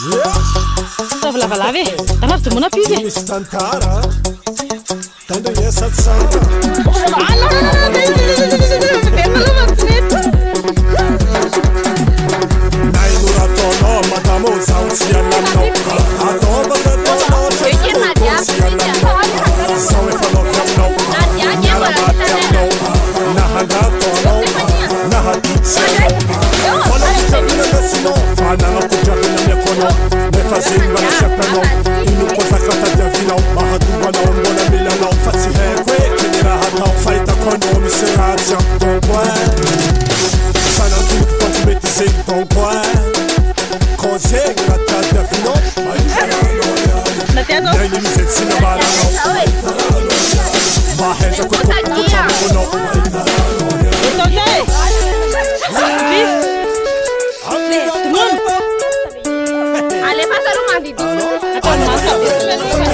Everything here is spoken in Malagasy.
Zavy lavalava e tanazy de mona pizy e. Misy tantara tandro iasa tsara nain'orataonao madamo zaho tsy alanao ataovaka ataonao sy alanao zaho efa lovy aminao miaramaty aminao nahandrataonao nahaditsy fanakotravinanasinao fa nanakotravinany akonao nefa zegny manasiakanao inokozakatadiavinao mahatombanao mbola milanao fa tsy haiko e keny raha atao fahitako anao misy raha tsy ampitoko e sanantoniky tonko mety zegny tonko e ko zegny ratadiavinao maigny mize tsy namalanao mahezako kotramonao Ale pasa rumah di. Atau masak.